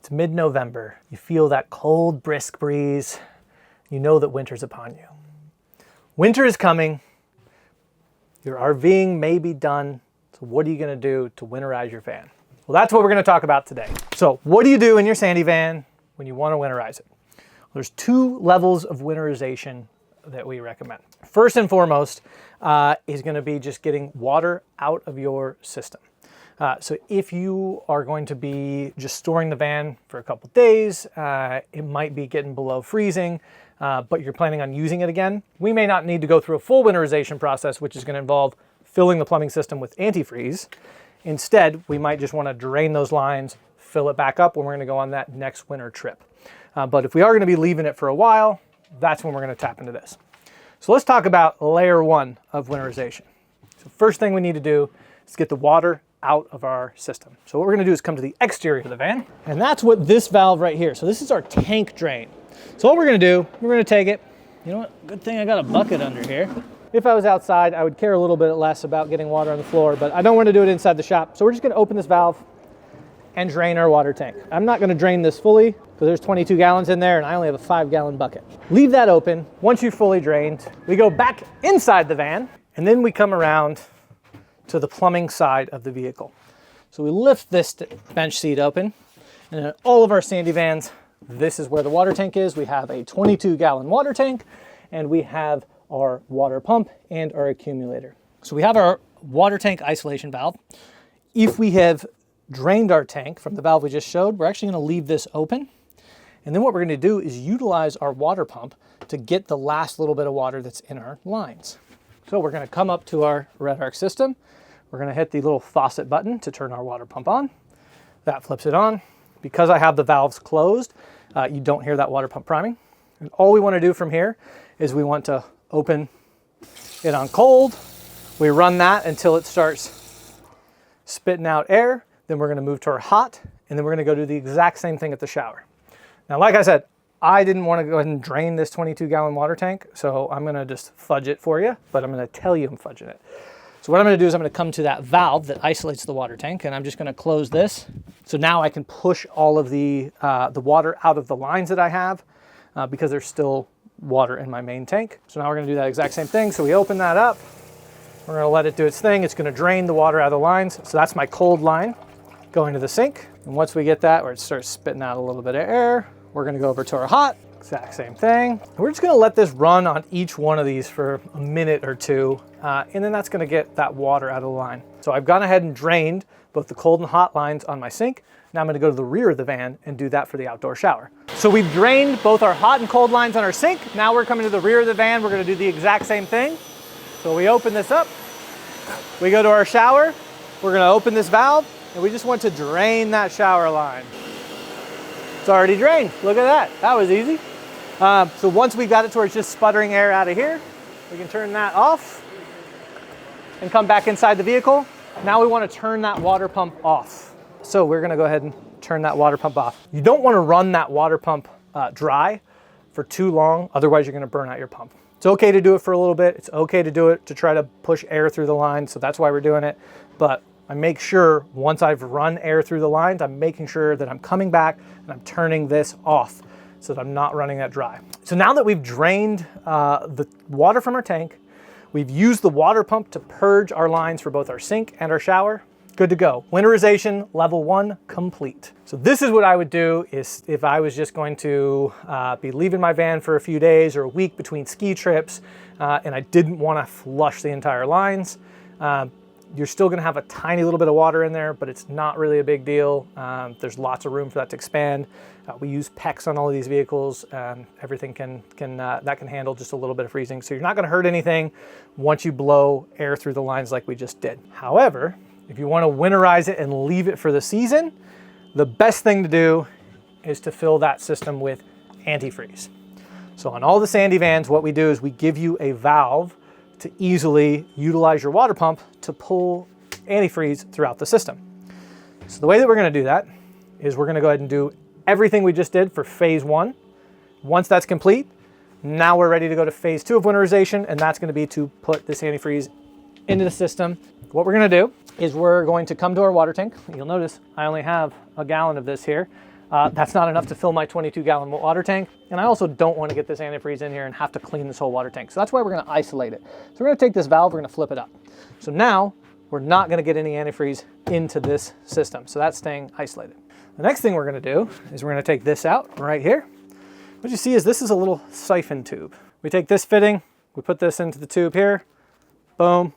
It's mid-November. You feel that cold, brisk breeze. You know that winter's upon you. Winter is coming. Your RVing may be done. So what are you gonna do to winterize your van? Well, that's what we're gonna talk about today. So what do you do in your sandy van when you wanna winterize it? Well, there's two levels of winterization that we recommend. First and foremost is gonna be just getting water out of your system. So if you are going to be just storing the van for a couple days, it might be getting below freezing, but you're planning on using it again. We may not need to go through a full winterization process, which is going to involve filling the plumbing system with antifreeze. Instead, we might just want to drain those lines, fill it back up when we're going to go on that next winter trip. But if we are going to be leaving it for a while, that's when we're going to tap into this. So let's talk about layer one of winterization. So first thing we need to do is get the water out of our system. So what we're gonna do is come to the exterior of the van, and that's what this valve right here. So this is our tank drain. So what we're gonna do, we're gonna take it, you know what, good thing I got a bucket under here. If I was outside, I would care a little bit less about getting water on the floor, but I don't want to do it inside the shop. So we're just gonna open this valve and drain our water tank. I'm not gonna drain this fully because there's 22 gallons in there and I only have a 5-gallon bucket. Leave that open. Once you've fully drained, we go back inside the van and then we come around to the plumbing side of the vehicle. So we lift this bench seat open, and in all of our sandy vans, this is where the water tank is. We have a 22-gallon water tank, and we have our water pump and our accumulator. So we have our water tank isolation valve. If we have drained our tank from the valve we just showed, we're actually gonna leave this open. And then what we're gonna do is utilize our water pump to get the last little bit of water that's in our lines. So we're gonna come up to our Red Arc system. We're gonna hit the little faucet button to turn our water pump on. That flips it on. Because I have the valves closed, you don't hear that water pump priming. And all we wanna do from here is we want to open it on cold. We run that until it starts spitting out air. Then we're gonna move to our hot, and then we're gonna go do the exact same thing at the shower. Now, like I said, I didn't want to go ahead and drain this 22-gallon water tank, so I'm going to just fudge it for you, but I'm going to tell you I'm fudging it. So what I'm going to do is I'm going to come to that valve that isolates the water tank, and I'm just going to close this. So now I can push all of the water out of the lines that I have because there's still water in my main tank. So now we're going to do that exact same thing. So we open that up. We're going to let it do its thing. It's going to drain the water out of the lines. So that's my cold line going to the sink. And once we get that, where it starts spitting out a little bit of air, we're gonna go over to our hot, exact same thing. We're just gonna let this run on each one of these for a minute or two, and then that's gonna get that water out of the line. So I've gone ahead and drained both the cold and hot lines on my sink. Now I'm gonna go to the rear of the van and do that for the outdoor shower. So we've drained both our hot and cold lines on our sink. Now we're coming to the rear of the van. We're gonna do the exact same thing. So we open this up, we go to our shower, we're gonna open this valve, and we just want to drain that shower line. It's already drained. Look at that. That was easy. So once we got it to where it's just sputtering air out of here, we can turn that off and come back inside the vehicle. Now we want to turn that water pump off. So we're going to go ahead and turn that water pump off. You don't want to run that water pump dry for too long, otherwise you're going to burn out your pump. It's okay to do it for a little bit. It's okay to do it to try to push air through the line, so that's why we're doing it. But I make sure once I've run air through the lines, I'm making sure that I'm coming back and I'm turning this off so that I'm not running that dry. So now that we've drained the water from our tank, we've used the water pump to purge our lines for both our sink and our shower, good to go. Winterization level 1 complete. So this is what I would do is if I was just going to be leaving my van for a few days or a week between ski trips and I didn't want to flush the entire lines. You're still gonna have a tiny little bit of water in there, but it's not really a big deal. There's lots of room for that to expand. We use PEX on all of these vehicles. Everything that can handle just a little bit of freezing. So you're not gonna hurt anything once you blow air through the lines like we just did. However, if you wanna winterize it and leave it for the season, the best thing to do is to fill that system with antifreeze. So on all the sandy vans, what we do is we give you a valve to easily utilize your water pump to pull antifreeze throughout the system. So the way that we're gonna do that is we're gonna go ahead and do everything we just did for phase 1. Once that's complete, now we're ready to go to phase 2 of winterization, and that's gonna be to put this antifreeze into the system. What we're gonna do is we're going to come to our water tank. You'll notice I only have a gallon of this here. That's not enough to fill my 22-gallon water tank. And I also don't want to get this antifreeze in here and have to clean this whole water tank. So that's why we're going to isolate it. So we're going to take this valve, we're going to flip it up. So now we're not going to get any antifreeze into this system. So that's staying isolated. The next thing we're going to do is we're going to take this out right here. What you see is this is a little siphon tube. We take this fitting, we put this into the tube here, boom.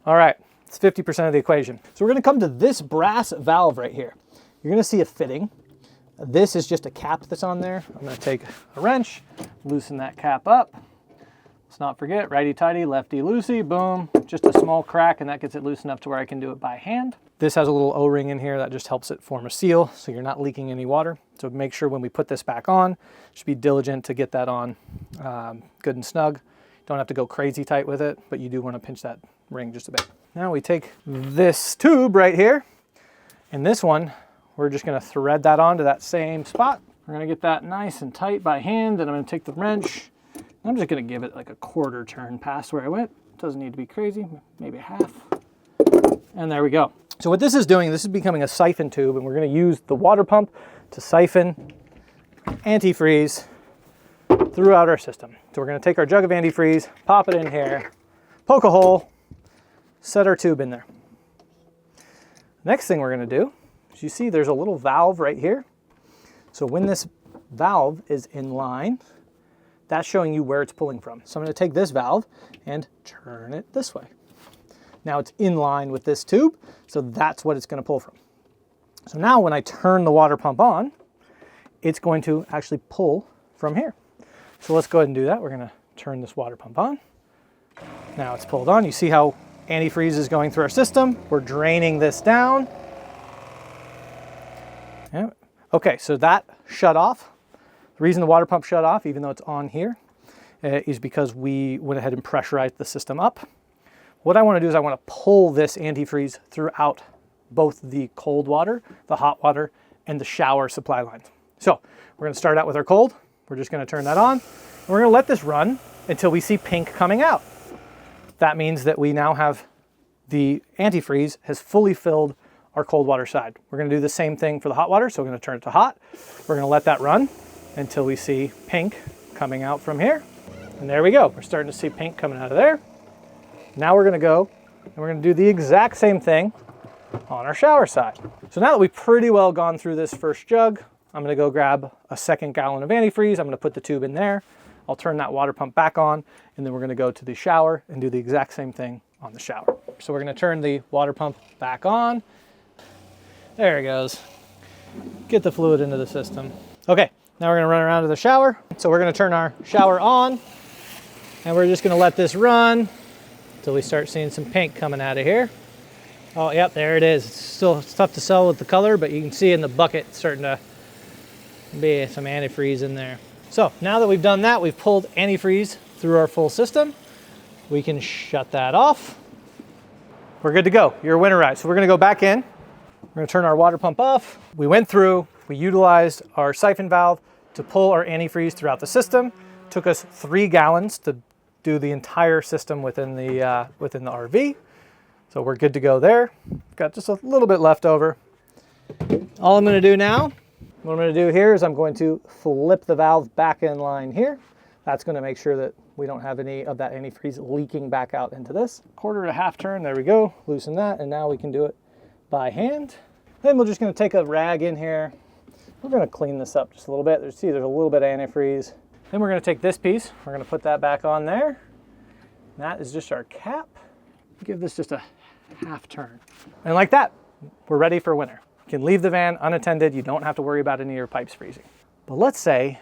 All right, it's 50% of the equation. So we're going to come to this brass valve right here. You're going to see a fitting. This is just a cap that's on there. I'm going to take a wrench, loosen that cap up. Let's not forget, righty-tighty, lefty-loosey, boom. Just a small crack, and that gets it loose enough to where I can do it by hand. This has a little O-ring in here that just helps it form a seal, so you're not leaking any water. So make sure when we put this back on, just be diligent to get that on good and snug. Don't have to go crazy tight with it, but you do want to pinch that ring just a bit. Now we take this tube right here, and this one, we're just going to thread that onto that same spot. We're going to get that nice and tight by hand, and I'm going to take the wrench. I'm just going to give it like a quarter turn past where I went. Doesn't need to be crazy, maybe a half. And there we go. So what this is doing, this is becoming a siphon tube, and we're going to use the water pump to siphon antifreeze throughout our system. So we're going to take our jug of antifreeze, pop it in here, poke a hole, set our tube in there. Next thing we're going to do, as you see, there's a little valve right here. So when this valve is in line, that's showing you where it's pulling from. So I'm going to take this valve and turn it this way. Now it's in line with this tube, so that's what it's going to pull from. So now when I turn the water pump on, it's going to actually pull from here. So let's go ahead and do that. We're going to turn this water pump on. Now it's pulled on. You see how antifreeze is going through our system. We're draining this down. Yeah. Okay, so that shut off. The reason the water pump shut off, even though it's on here, is because we went ahead and pressurized the system up. What I want to do is I want to pull this antifreeze throughout both the cold water, the hot water, and the shower supply lines. So we're going to start out with our cold. We're just going to turn that on. And we're going to let this run until we see pink coming out. That means that we now have the antifreeze has fully filled our cold water side. We're going to do the same thing for the hot water. So we're going to turn it to hot. We're going to let that run until we see pink coming out from here. And there we go. We're starting to see pink coming out of there. Now we're going to go and we're going to do the exact same thing on our shower side. So now that we've pretty well gone through this first jug, I'm going to go grab a 2nd gallon of antifreeze. I'm going to put the tube in there. I'll turn that water pump back on, and then we're going to go to the shower and do the exact same thing on the shower. So we're going to turn the water pump back on. There it goes. Get the fluid into the system. Okay, now we're going to run around to the shower. So we're going to turn our shower on, and we're just going to let this run until we start seeing some pink coming out of here. Oh, yep, there it is. It's tough to tell with the color, but you can see in the bucket it's starting to be some antifreeze in there. So now that we've done that, we've pulled antifreeze through our full system. We can shut that off. We're good to go. You're winterized. So we're going to go back in. We're going to turn our water pump off. We went through, we utilized our siphon valve to pull our antifreeze throughout the system. It took us 3 gallons to do the entire system within the RV. So we're good to go there. Got just a little bit left over. All I'm going to do now, what I'm going to do here is I'm going to flip the valve back in line here. That's going to make sure that we don't have any of that antifreeze leaking back out into this. 1/4 to 1/2 turn, there we go. Loosen that, and now we can do it by hand. Then we're just going to take a rag in here. We're going to clean this up just a little bit. There's a little bit of antifreeze. Then we're going to take this piece. We're going to put that back on there. And that is just our cap. Give this just a 1/2 turn. And like that, we're ready for winter. You can leave the van unattended. You don't have to worry about any of your pipes freezing. But let's say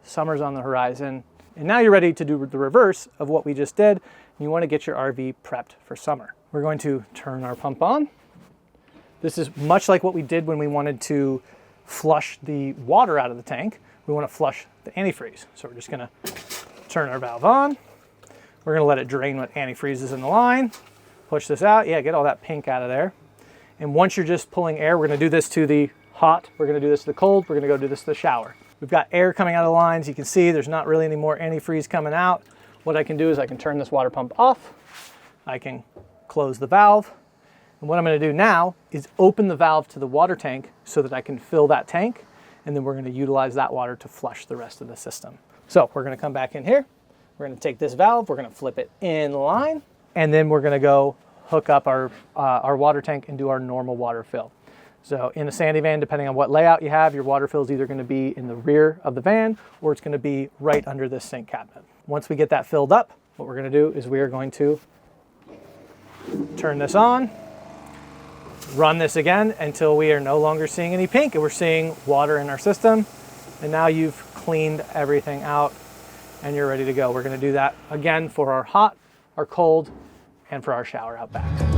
summer's on the horizon, and now you're ready to do the reverse of what we just did, and you want to get your RV prepped for summer. We're going to turn our pump on. This is much like what we did when we wanted to flush the water out of the tank. We want to flush the antifreeze. So we're just going to turn our valve on. We're going to let it drain what antifreeze is in the line. Push this out. Yeah, get all that pink out of there. And once you're just pulling air, we're going to do this to the hot. We're going to do this to the cold. We're going to go do this to the shower. We've got air coming out of the lines. You can see there's not really any more antifreeze coming out. What I can do is I can turn this water pump off. I can close the valve. And what I'm going to do now is open the valve to the water tank so that I can fill that tank. and then we're going to utilize that water to flush the rest of the system. So we're going to come back in here. We're going to take this valve, we're going to flip it in line, and then we're going to go hook up our water tank and do our normal water fill. So in a sandy van, depending on what layout you have, your water fill is either going to be in the rear of the van or it's going to be right under this sink cabinet. Once we get that filled up, what we're going to do is we are going to turn this on, run this again until we are no longer seeing any pink and we're seeing water in our system. And now you've cleaned everything out and you're ready to go. We're going to do that again for our hot, our cold, and for our shower out back.